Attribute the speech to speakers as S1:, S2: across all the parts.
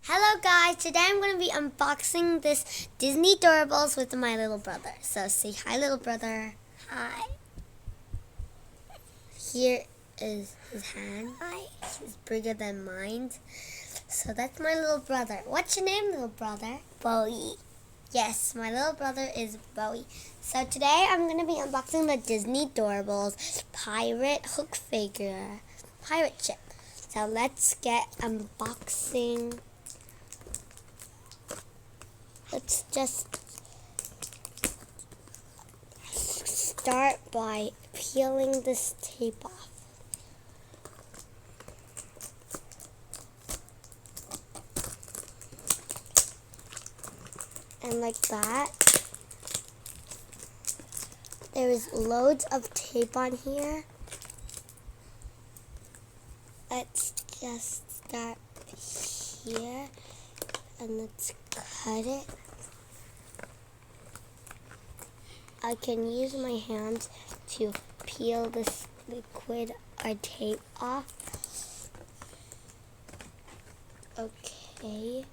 S1: Hello guys, today I'm going to be unboxing this Disney doorables with my little brother. So say hi little brother. Hi. Here is his hand. Hi. He's bigger than mine. So that's my little brother. What's your name, little brother? Bowie. Yes, my little brother is Bowie. So today I'm going to be unboxing the Disney doorables pirate hook figure. Pirate ship. So let's get unboxing. Let's just start by peeling this tape off. And like that. There is loads of tape on here. Let's just start here and let's cut it. I can use my hands to peel this liquid or tape off. Okay.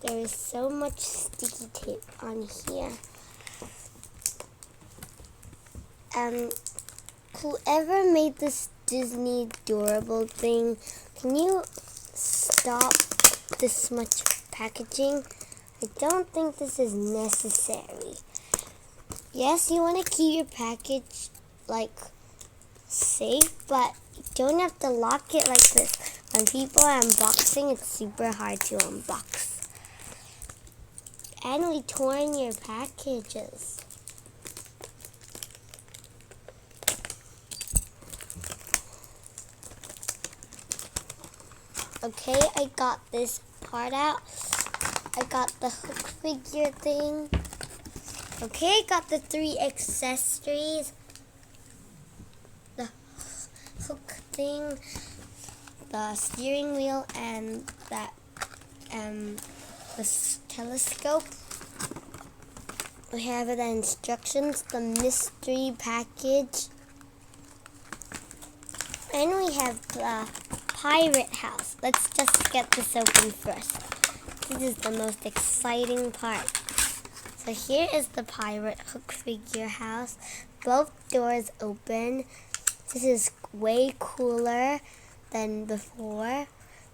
S1: There is so much sticky tape on here. Whoever made this Disney durable thing, can you stop this much packaging? I don't think this is necessary. Yes, you want to keep your package safe, but you don't have to lock it like this. When people are unboxing, it's super hard to unbox. And we torn your packages. Okay, I got this part out. I got the hook figure thing. Okay, I got the 3 accessories. The hook thing, the steering wheel, and that the telescope. We have the instructions, the mystery package, and we have the pirate house. Let's just get this open first. This is the most exciting part. So here is the pirate hook figure house. Both doors open. This is way cooler than before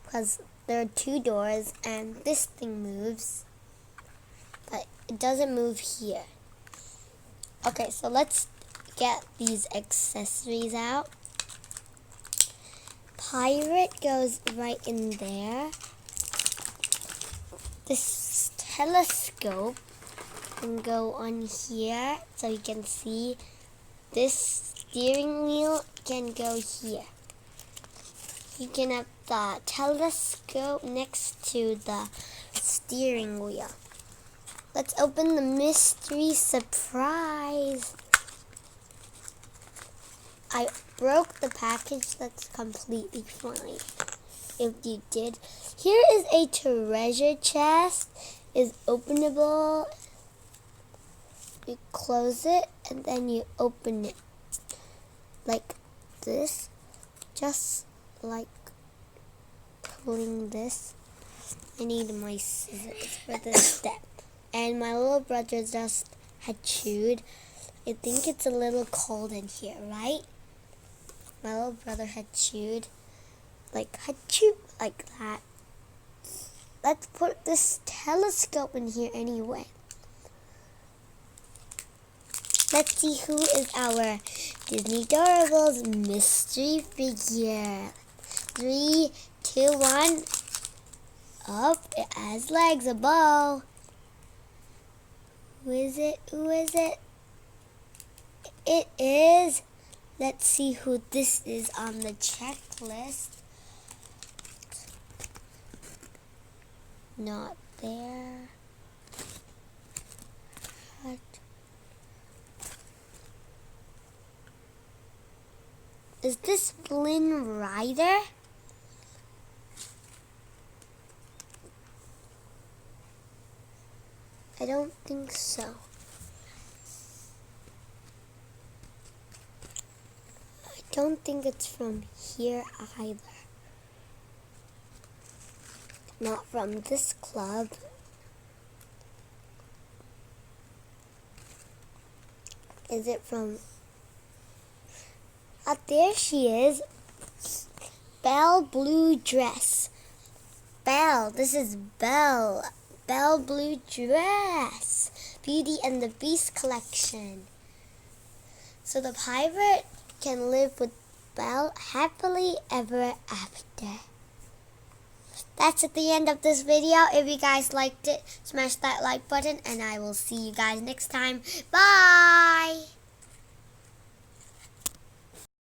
S1: because there are 2 doors and this thing moves, but it doesn't move here. Okay, so let's get these accessories out. Pirate goes right in there. This telescope can go on here so you can see. This steering wheel can go here. You can have the telescope next to the steering wheel. Let's open the mystery surprise. I broke the package. That's completely fine if you did. Here is a treasure chest. It's openable. You close it and then you open it like this, just like pulling this. I need my scissors for this step. And my little brother just had chewed. I think it's a little cold in here, right? My little brother had chewed, like that. Let's put this telescope in here anyway. Let's see who is our Disney Doorables mystery figure. 3, 2, 1. Up, it has legs, a bow. Who is it? Who is it? It is. Let's see who this is on the checklist. Not there. What? Is this Flynn Rider? I don't think so. I don't think it's from here either. Not from this club. Is it from... Oh, there she is. Belle blue dress. Belle, this is Belle. Belle blue dress. Beauty and the Beast collection. So the pirate can live with Belle happily ever after. That's at the end of this video. If you guys liked it, smash that like button and I will see you guys next time. Bye!